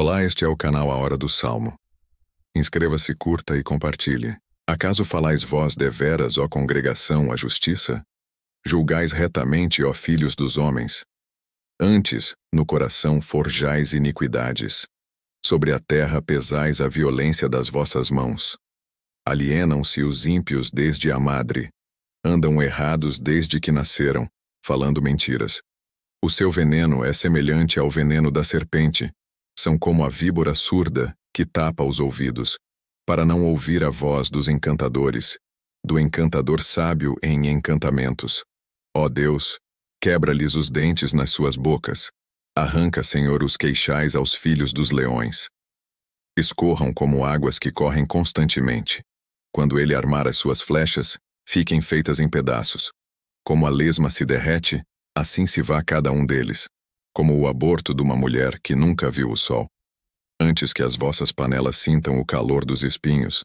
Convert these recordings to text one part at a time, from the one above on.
Olá, este é o canal A Hora do Salmo. Inscreva-se, curta e compartilhe. Acaso falais vós deveras, ó congregação, a justiça? Julgais retamente, ó filhos dos homens? Antes, no coração forjais iniquidades. Sobre a terra pesais a violência das vossas mãos. Alienam-se os ímpios desde a madre. Andam errados desde que nasceram, falando mentiras. O seu veneno é semelhante ao veneno da serpente. São como a víbora surda, que tapa os ouvidos, para não ouvir a voz dos encantadores, do encantador sábio em encantamentos. Ó Deus, quebra-lhes os dentes nas suas bocas. Arranca, Senhor, os queixais aos filhos dos leões. Escorram como águas que correm constantemente. Quando ele armar as suas flechas, fiquem feitas em pedaços. Como a lesma se derrete, assim se vá cada um deles. Como o aborto de uma mulher que nunca viu o sol. Antes que as vossas panelas sintam o calor dos espinhos,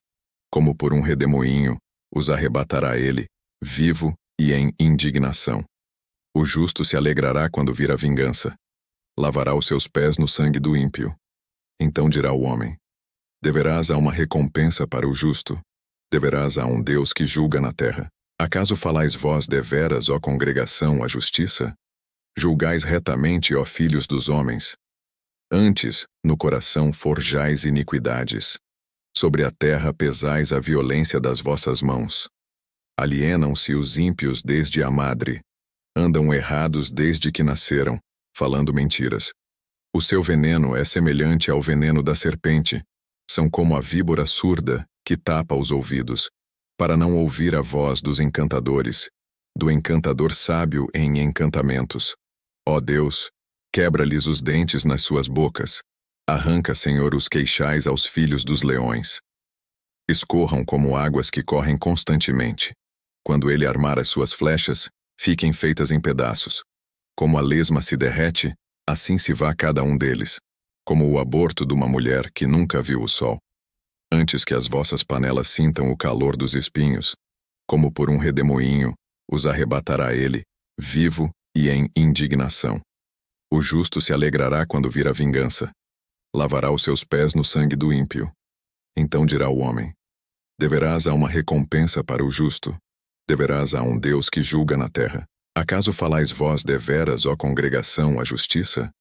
como por um redemoinho, os arrebatará ele, vivo e em indignação. O justo se alegrará quando vir a vingança. Lavará os seus pés no sangue do ímpio. Então dirá o homem: deverás a uma recompensa para o justo, deverás a um Deus que julga na terra. Acaso falais vós deveras, ó congregação, a justiça? Julgais retamente, ó filhos dos homens. Antes, no coração forjais iniquidades. Sobre a terra pesais a violência das vossas mãos. Alienam-se os ímpios desde a madre. Andam errados desde que nasceram, falando mentiras. O seu veneno é semelhante ao veneno da serpente. São como a víbora surda, que tapa os ouvidos, para não ouvir a voz dos encantadores, do encantador sábio em encantamentos. Ó Deus, quebra-lhes os dentes nas suas bocas. Arranca, Senhor, os queixais aos filhos dos leões. Escorram como águas que correm constantemente. Quando ele armar as suas flechas, fiquem feitas em pedaços. Como a lesma se derrete, assim se vá cada um deles. Como o aborto de uma mulher que nunca viu o sol. Antes que as vossas panelas sintam o calor dos espinhos, como por um redemoinho, os arrebatará ele, vivo e em indignação. O justo se alegrará quando vir a vingança. Lavará os seus pés no sangue do ímpio. Então dirá o homem: deverás a uma recompensa para o justo, deverás a um Deus que julga na terra. Acaso falais vós deveras, ó congregação, a justiça?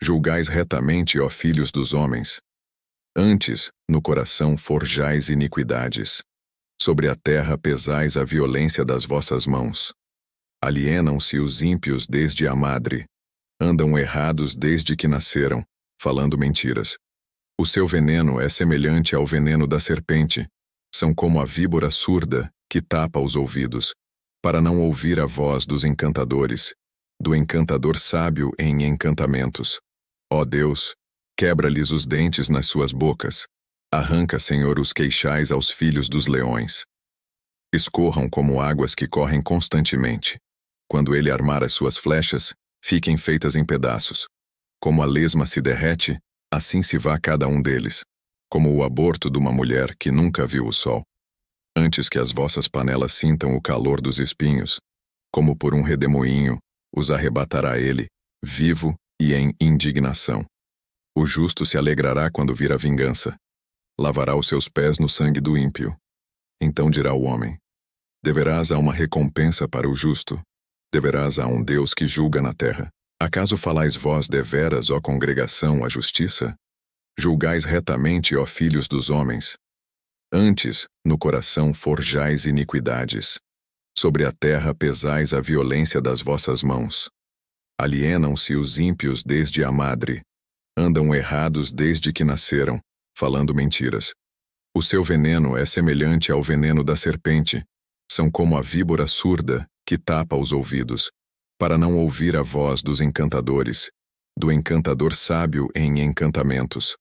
Julgais retamente, ó filhos dos homens. Antes, no coração forjais iniquidades. Sobre a terra pesais a violência das vossas mãos. Alienam-se os ímpios desde a madre. Andam errados desde que nasceram, falando mentiras. O seu veneno é semelhante ao veneno da serpente. São como a víbora surda, que tapa os ouvidos, para não ouvir a voz dos encantadores, do encantador sábio em encantamentos. Ó Deus, quebra-lhes os dentes nas suas bocas. Arranca, Senhor, os queixais aos filhos dos leões. Escorram como águas que correm constantemente. Quando ele armar as suas flechas, fiquem feitas em pedaços. Como a lesma se derrete, assim se vá cada um deles. Como o aborto de uma mulher que nunca viu o sol. Antes que as vossas panelas sintam o calor dos espinhos, como por um redemoinho, os arrebatará ele, vivo e em indignação. O justo se alegrará quando vir a vingança. Lavará os seus pés no sangue do ímpio. Então dirá o homem: deverás a uma recompensa para o justo, deverás a um Deus que julga na terra. Acaso falais vós deveras, ó congregação, a justiça? Julgais retamente, ó filhos dos homens. Antes, no coração forjais iniquidades. Sobre a terra pesais a violência das vossas mãos. Alienam-se os ímpios desde a madre. Andam errados desde que nasceram, falando mentiras. O seu veneno é semelhante ao veneno da serpente. São como a víbora surda, que tapa os ouvidos, para não ouvir a voz dos encantadores, do encantador sábio em encantamentos.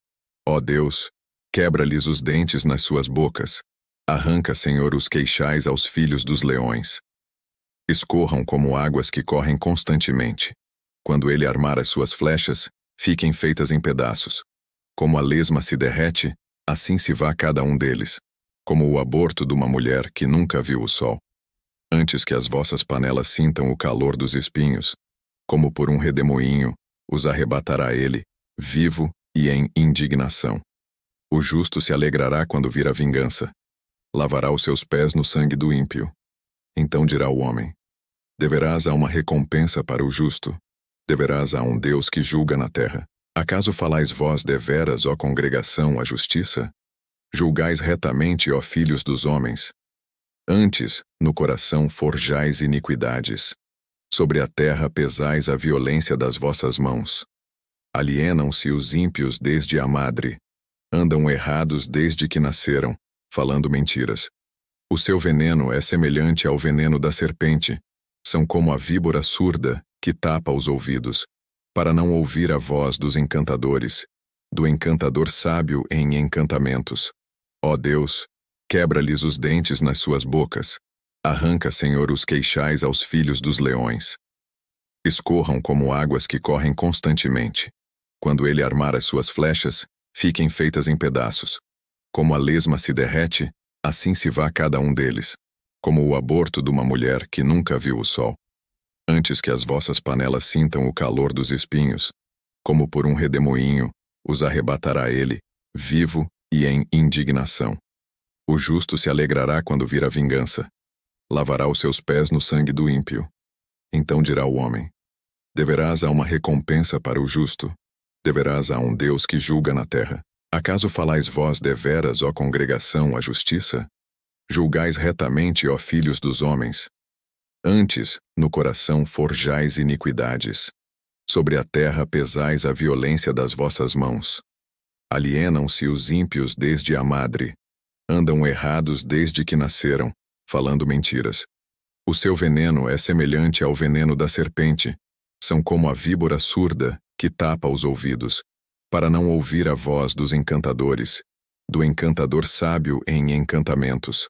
Ó Deus, quebra-lhes os dentes nas suas bocas. Arranca, Senhor, os queixais aos filhos dos leões. Escorram como águas que correm constantemente. Quando ele armar as suas flechas, fiquem feitas em pedaços. Como a lesma se derrete, assim se vá cada um deles. Como o aborto de uma mulher que nunca viu o sol. Antes que as vossas panelas sintam o calor dos espinhos, como por um redemoinho, os arrebatará ele, vivo e em indignação. O justo se alegrará quando vir a vingança. Lavará os seus pés no sangue do ímpio. Então dirá o homem: deverás a uma recompensa para o justo, deverás a um Deus que julga na terra. Acaso falais vós deveras, ó congregação, a justiça? Julgais retamente, ó filhos dos homens. Antes, no coração forjais iniquidades. Sobre a terra pesais a violência das vossas mãos. Alienam-se os ímpios desde a madre. Andam errados desde que nasceram, falando mentiras. O seu veneno é semelhante ao veneno da serpente. São como a víbora surda, que tapa os ouvidos, para não ouvir a voz dos encantadores, do encantador sábio em encantamentos. Ó Deus, quebra-lhes os dentes nas suas bocas. Arranca, Senhor, os queixais aos filhos dos leões. Escorram como águas que correm constantemente. Quando ele armar as suas flechas, fiquem feitas em pedaços. Como a lesma se derrete, assim se vá cada um deles, como o aborto de uma mulher que nunca viu o sol. Antes que as vossas panelas sintam o calor dos espinhos, como por um redemoinho, os arrebatará ele, vivo e em indignação. O justo se alegrará quando vir a vingança. Lavará os seus pés no sangue do ímpio. Então dirá o homem: deverás a uma recompensa para o justo, deverás a um Deus que julga na terra. Acaso falais vós deveras, ó congregação, a justiça? Julgais retamente, ó filhos dos homens. Antes, no coração forjais iniquidades. Sobre a terra pesais a violência das vossas mãos. Alienam-se os ímpios desde a madre. Andam errados desde que nasceram, falando mentiras. O seu veneno é semelhante ao veneno da serpente. São como a víbora surda, que tapa os ouvidos, para não ouvir a voz dos encantadores, do encantador sábio em encantamentos.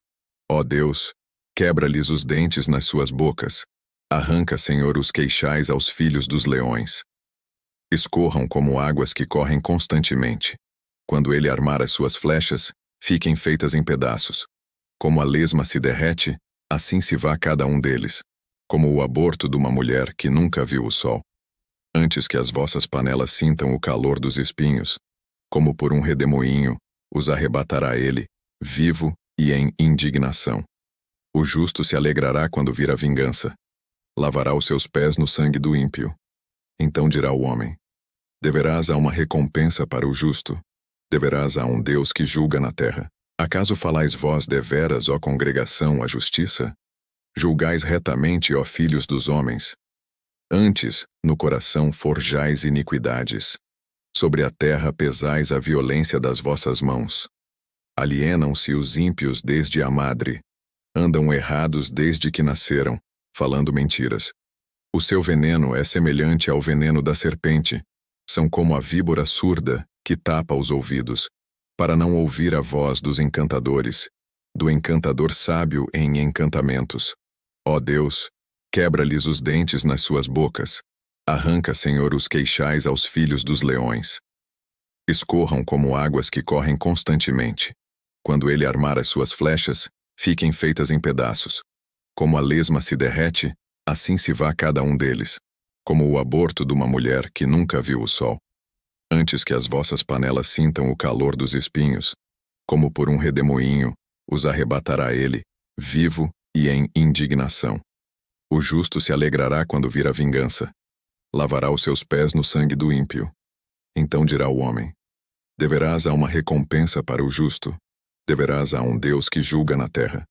Ó Deus, quebra-lhes os dentes nas suas bocas. Arranca, Senhor, os queixais aos filhos dos leões. Escorram como águas que correm constantemente. Quando ele armar as suas flechas, fiquem feitas em pedaços. Como a lesma se derrete, assim se vá cada um deles, como o aborto de uma mulher que nunca viu o sol. Antes que as vossas panelas sintam o calor dos espinhos, como por um redemoinho, os arrebatará ele, vivo e em indignação. O justo se alegrará quando vir a vingança. Lavará os seus pés no sangue do ímpio. Então dirá o homem: deverás a uma recompensa para o justo, deverás a um Deus que julga na terra. Acaso falais vós deveras, ó congregação, a justiça? Julgais retamente, ó filhos dos homens. Antes, no coração forjais iniquidades. Sobre a terra pesais a violência das vossas mãos. Alienam-se os ímpios desde a madre. Andam errados desde que nasceram, falando mentiras. O seu veneno é semelhante ao veneno da serpente. São como a víbora surda, que tapa os ouvidos, para não ouvir a voz dos encantadores, do encantador sábio em encantamentos. Ó Deus, quebra-lhes os dentes nas suas bocas. Arranca, Senhor, os queixais aos filhos dos leões. Escorram como águas que correm constantemente. Quando ele armar as suas flechas, fiquem feitas em pedaços. Como a lesma se derrete, assim se vá cada um deles, como o aborto de uma mulher que nunca viu o sol. Antes que as vossas panelas sintam o calor dos espinhos, como por um redemoinho, os arrebatará ele, vivo e em indignação. O justo se alegrará quando vir a vingança. Lavará os seus pés no sangue do ímpio. Então dirá o homem: deverás a uma recompensa para o justo, deverás a um Deus que julga na terra.